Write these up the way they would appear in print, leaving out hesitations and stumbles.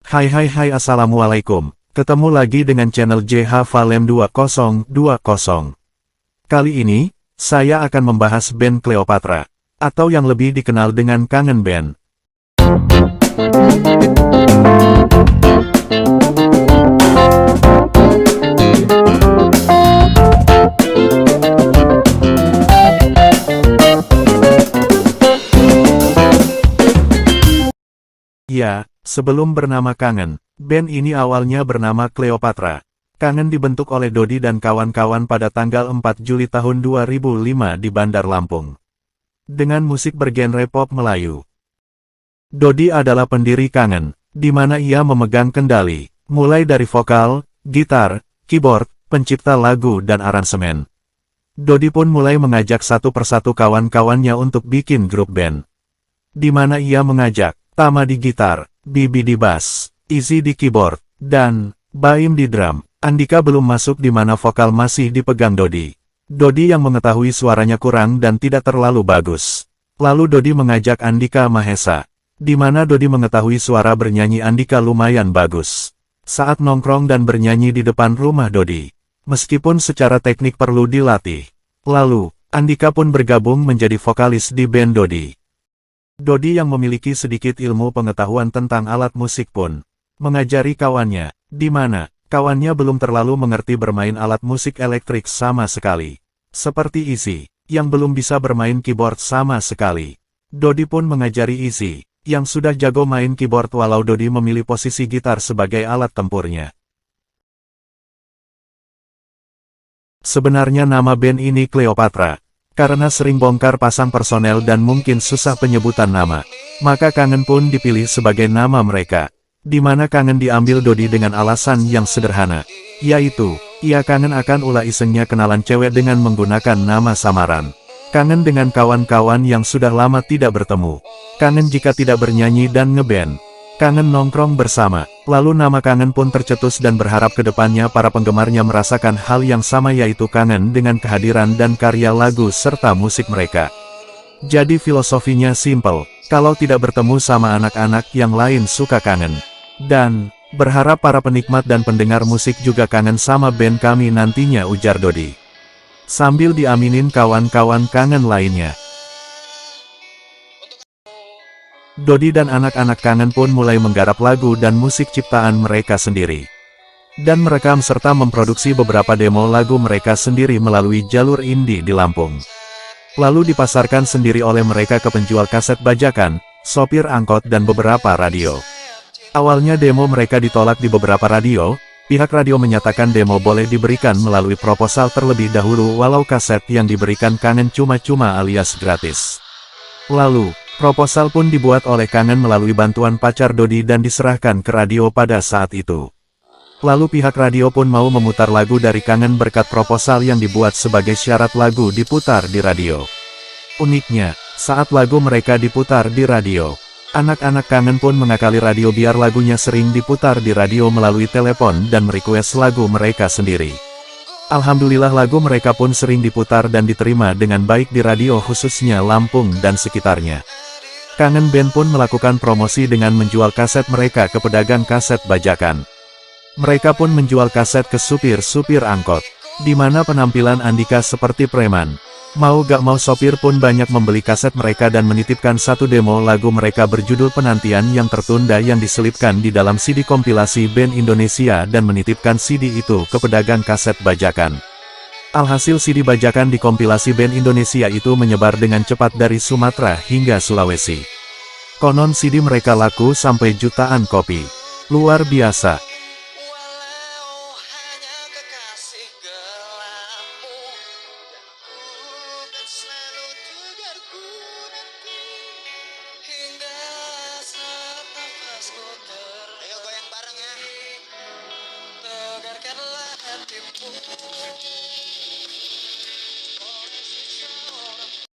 Hai assalamualaikum, ketemu lagi dengan channel JH Valem 2020. Kali ini, saya akan membahas band Cleopatra, atau yang lebih dikenal dengan Kangen Band. Ya, sebelum bernama Kangen, band ini awalnya bernama Cleopatra. Kangen dibentuk oleh Dodi dan kawan-kawan pada tanggal 4 Juli tahun 2005 di Bandar Lampung. Dengan musik bergenre pop Melayu. Dodi adalah pendiri Kangen, di mana ia memegang kendali, mulai dari vokal, gitar, keyboard, pencipta lagu dan aransemen. Dodi pun mulai mengajak satu persatu kawan-kawannya untuk bikin grup band. Di mana ia mengajak Tama di gitar, Bibi di bass, Izzy di keyboard, dan Baim di drum. Andika belum masuk di mana vokal masih dipegang Dodi. Dodi yang mengetahui suaranya kurang dan tidak terlalu bagus. Lalu Dodi mengajak Andika Mahesa, di mana Dodi mengetahui suara bernyanyi Andika lumayan bagus. Saat nongkrong dan bernyanyi di depan rumah Dodi, meskipun secara teknik perlu dilatih. Lalu, Andika pun bergabung menjadi vokalis di band Dodi. Dodi yang memiliki sedikit ilmu pengetahuan tentang alat musik pun mengajari kawannya, di mana kawannya belum terlalu mengerti bermain alat musik elektrik sama sekali. Seperti Izzy, yang belum bisa bermain keyboard sama sekali. Dodi pun mengajari Izzy, yang sudah jago main keyboard walau Dodi memilih posisi gitar sebagai alat tempurnya. Sebenarnya nama band ini Cleopatra. Karena sering bongkar pasang personel dan mungkin susah penyebutan nama, maka Kangen pun dipilih sebagai nama mereka. Di mana Kangen diambil Dodi dengan alasan yang sederhana, yaitu, ia kangen akan ulah isengnya kenalan cewek dengan menggunakan nama samaran. Kangen dengan kawan-kawan yang sudah lama tidak bertemu. Kangen jika tidak bernyanyi dan ngeband. Kangen nongkrong bersama. Lalu nama Kangen pun tercetus dan berharap ke depannya para penggemarnya merasakan hal yang sama yaitu kangen dengan kehadiran dan karya lagu serta musik mereka. Jadi filosofinya simple, kalau tidak bertemu sama anak-anak yang lain suka kangen. Dan, berharap para penikmat dan pendengar musik juga kangen sama band kami nantinya, ujar Dodi. Sambil diaminin kawan-kawan Kangen lainnya. Dodi dan anak-anak Kangen pun mulai menggarap lagu dan musik ciptaan mereka sendiri. Dan merekam serta memproduksi beberapa demo lagu mereka sendiri melalui jalur indie di Lampung. Lalu dipasarkan sendiri oleh mereka ke penjual kaset bajakan, sopir angkot dan beberapa radio. Awalnya demo mereka ditolak di beberapa radio, pihak radio menyatakan demo boleh diberikan melalui proposal terlebih dahulu walau kaset yang diberikan Kangen cuma-cuma alias gratis. Lalu, proposal pun dibuat oleh Kangen melalui bantuan pacar Dodi dan diserahkan ke radio pada saat itu. Lalu pihak radio pun mau memutar lagu dari Kangen berkat proposal yang dibuat sebagai syarat lagu diputar di radio. Uniknya, saat lagu mereka diputar di radio, anak-anak Kangen pun mengakali radio biar lagunya sering diputar di radio melalui telepon dan merequest lagu mereka sendiri. Alhamdulillah lagu mereka pun sering diputar dan diterima dengan baik di radio khususnya Lampung dan sekitarnya. Kangen Band pun melakukan promosi dengan menjual kaset mereka ke pedagang kaset bajakan. Mereka pun menjual kaset ke supir-supir angkot, di mana penampilan Andika seperti preman. Mau gak mau sopir pun banyak membeli kaset mereka dan menitipkan satu demo lagu mereka berjudul Penantian yang tertunda yang diselipkan di dalam CD kompilasi band Indonesia dan menitipkan CD itu ke pedagang kaset bajakan. Alhasil CD bajakan di kompilasi band Indonesia itu menyebar dengan cepat dari Sumatera hingga Sulawesi. Konon CD mereka laku sampai jutaan kopi. Luar biasa.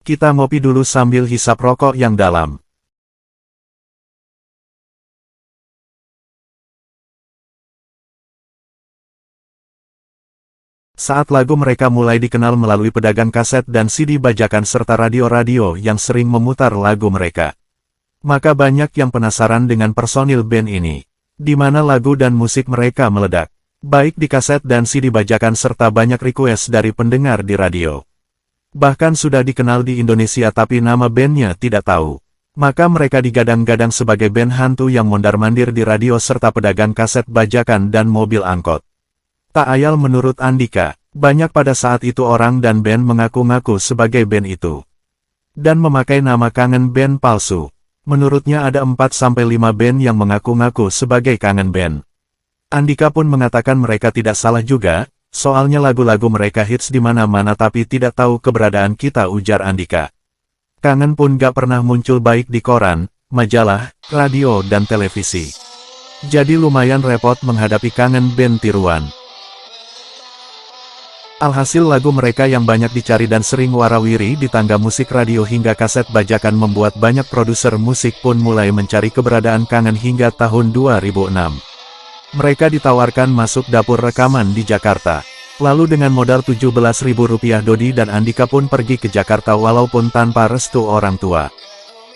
Kita ngopi dulu sambil hisap rokok yang dalam. Saat lagu mereka mulai dikenal melalui pedagang kaset dan CD bajakan serta radio-radio yang sering memutar lagu mereka, maka banyak yang penasaran dengan personil band ini. di mana lagu dan musik mereka meledak. Baik di kaset dan CD bajakan serta banyak request dari pendengar di radio. Bahkan sudah dikenal di Indonesia tapi nama bandnya tidak tahu. Maka mereka digadang-gadang sebagai band hantu yang mondar-mandir di radio serta pedagang kaset bajakan dan mobil angkot. Tak ayal menurut Andika, banyak pada saat itu orang dan band mengaku-ngaku sebagai band itu. Dan memakai nama Kangen Band palsu. Menurutnya ada 4-5 band yang mengaku-ngaku sebagai Kangen Band. Andika pun mengatakan mereka tidak salah juga, soalnya lagu-lagu mereka hits di mana-mana tapi tidak tahu keberadaan kita, ujar Andika. Kangen pun gak pernah muncul baik di koran, majalah, radio dan televisi. Jadi lumayan repot menghadapi Kangen Band tiruan. Alhasil lagu mereka yang banyak dicari dan sering warawiri di tangga musik radio hingga kaset bajakan membuat banyak produser musik pun mulai mencari keberadaan Kangen hingga tahun 2006. Mereka ditawarkan masuk dapur rekaman di Jakarta. Lalu dengan modal Rp17.000 Dodi dan Andika pun pergi ke Jakarta walaupun tanpa restu orang tua.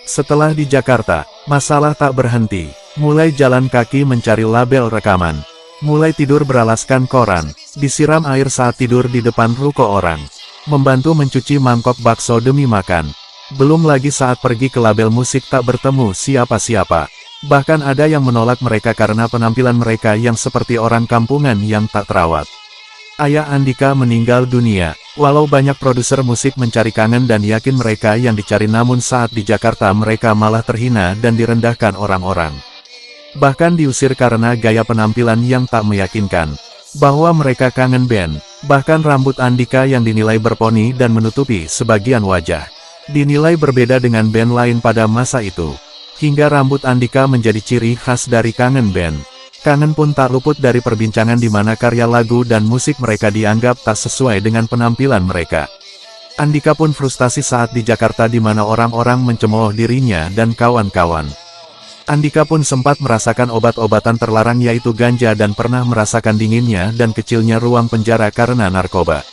Setelah di Jakarta, masalah tak berhenti. Mulai jalan kaki mencari label rekaman. Mulai tidur beralaskan koran, disiram air saat tidur di depan ruko orang. Membantu mencuci mangkok bakso demi makan. Belum lagi saat pergi ke label musik tak bertemu siapa-siapa. Bahkan ada yang menolak mereka karena penampilan mereka yang seperti orang kampungan yang tak terawat. Ayah Andika meninggal dunia, walau banyak produser musik mencari Kangen dan yakin mereka yang dicari, namun saat di Jakarta mereka malah terhina dan direndahkan orang-orang. Bahkan diusir karena gaya penampilan yang tak meyakinkan, bahwa mereka Kangen Band. Bahkan rambut Andika yang dinilai berponi dan menutupi sebagian wajah, dinilai berbeda dengan band lain pada masa itu. Hingga rambut Andika menjadi ciri khas dari Kangen Band. Kangen pun tak luput dari perbincangan di mana karya lagu dan musik mereka dianggap tak sesuai dengan penampilan mereka. Andika pun frustasi saat di Jakarta di mana orang-orang mencemooh dirinya dan kawan-kawan. Andika pun sempat merasakan obat-obatan terlarang yaitu ganja dan pernah merasakan dinginnya dan kecilnya ruang penjara karena narkoba.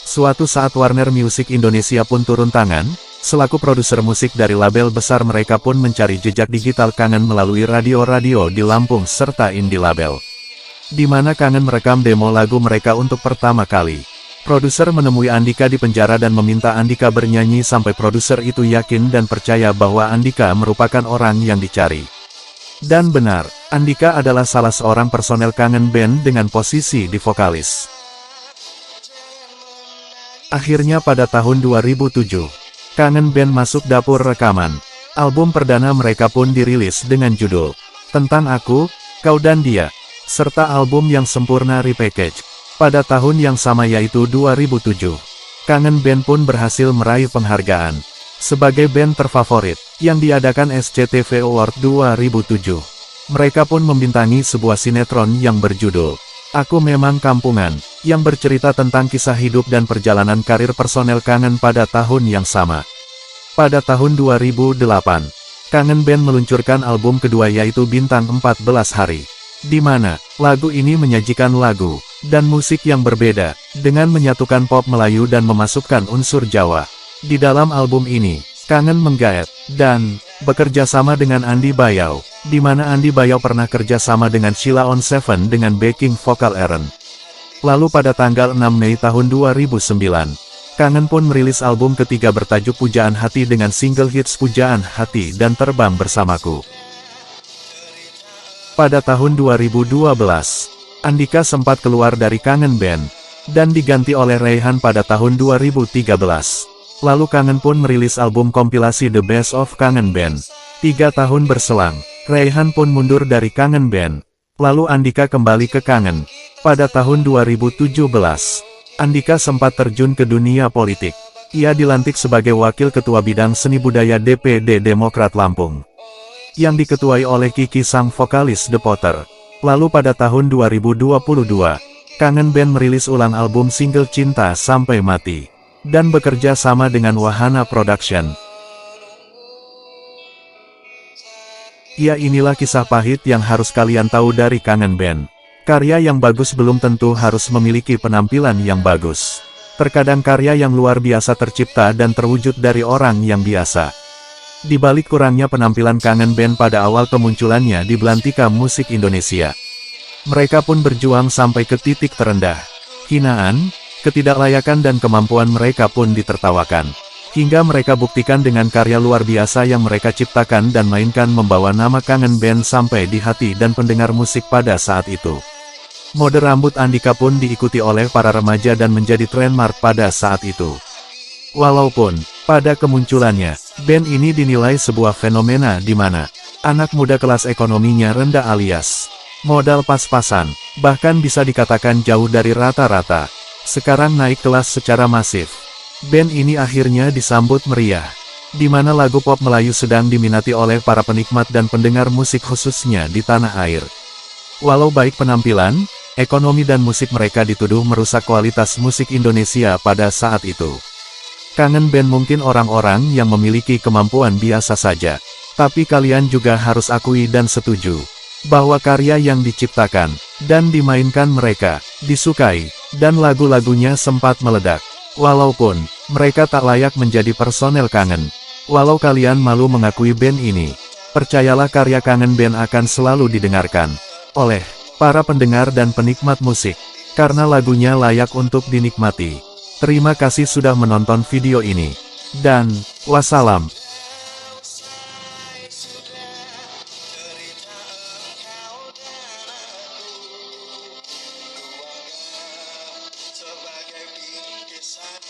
Suatu saat Warner Music Indonesia pun turun tangan. Selaku produser musik dari label besar mereka pun mencari jejak digital Kangen melalui radio-radio di Lampung serta indie label. Di mana Kangen merekam demo lagu mereka untuk pertama kali. Produser menemui Andika di penjara dan meminta Andika bernyanyi sampai produser itu yakin dan percaya bahwa Andika merupakan orang yang dicari. Dan benar, Andika adalah salah seorang personel Kangen Band dengan posisi di vokalis. Akhirnya pada tahun 2007, Kangen Band masuk dapur rekaman. Album perdana mereka pun dirilis dengan judul Tentang Aku, Kau dan Dia, serta album yang sempurna repackage. Pada tahun yang sama yaitu 2007, Kangen Band pun berhasil meraih penghargaan sebagai band terfavorit yang diadakan SCTV Award 2007. Mereka pun membintangi sebuah sinetron yang berjudul Aku Memang Kampungan, yang bercerita tentang kisah hidup dan perjalanan karir personel Kangen pada tahun yang sama. Pada tahun 2008, Kangen Band meluncurkan album kedua yaitu Bintang 14 Hari, di mana lagu ini menyajikan lagu dan musik yang berbeda, dengan menyatukan pop Melayu dan memasukkan unsur Jawa. Di dalam album ini, Kangen menggaet dan bekerja sama dengan Andi Bayau, di mana Andi Bayau pernah kerja sama dengan Sheila on 7 dengan backing vokal Aaron. Lalu pada tanggal 6 Mei tahun 2009, Kangen pun merilis album ketiga bertajuk Pujaan Hati dengan single hits Pujaan Hati dan Terbang Bersamaku. Pada tahun 2012, Andika sempat keluar dari Kangen Band, dan diganti oleh Raihan pada tahun 2013. Lalu Kangen pun merilis album kompilasi The Best of Kangen Band. 3 tahun berselang, Raihan pun mundur dari Kangen Band. Lalu Andika kembali ke Kangen. Pada tahun 2017, Andika sempat terjun ke dunia politik. Ia dilantik sebagai Wakil Ketua Bidang Seni Budaya DPD Demokrat Lampung, yang diketuai oleh Kiki sang vokalis The Potter. Lalu pada tahun 2022, Kangen Band merilis ulang album single Cinta Sampai Mati, dan bekerja sama dengan Wahana Production. Ya, inilah kisah pahit yang harus kalian tahu dari Kangen Band. Karya yang bagus belum tentu harus memiliki penampilan yang bagus. Terkadang karya yang luar biasa tercipta dan terwujud dari orang yang biasa. Di balik kurangnya penampilan Kangen Band pada awal kemunculannya di belantika musik Indonesia, mereka pun berjuang sampai ke titik terendah. Hinaan, ketidaklayakan dan kemampuan mereka pun ditertawakan. Hingga mereka buktikan dengan karya luar biasa yang mereka ciptakan dan mainkan membawa nama Kangen Band sampai di hati dan pendengar musik pada saat itu. Mode rambut Andika pun diikuti oleh para remaja dan menjadi trademark pada saat itu. Walaupun, pada kemunculannya, band ini dinilai sebuah fenomena di mana anak muda kelas ekonominya rendah alias modal pas-pasan, bahkan bisa dikatakan jauh dari rata-rata, sekarang naik kelas secara masif. Band ini akhirnya disambut meriah, di mana lagu pop Melayu sedang diminati oleh para penikmat dan pendengar musik khususnya di tanah air. Walau baik penampilan, ekonomi dan musik mereka dituduh merusak kualitas musik Indonesia pada saat itu. Kangen Band mungkin orang-orang yang memiliki kemampuan biasa saja. Tapi kalian juga harus akui dan setuju, bahwa karya yang diciptakan, dan dimainkan mereka, disukai, dan lagu-lagunya sempat meledak. Walaupun, mereka tak layak menjadi personel Kangen. Walau kalian malu mengakui band ini, percayalah karya Kangen Band akan selalu didengarkan oleh para pendengar dan penikmat musik, karena lagunya layak untuk dinikmati. Terima kasih sudah menonton video ini. Dan, wassalam. Sebagai bingkisan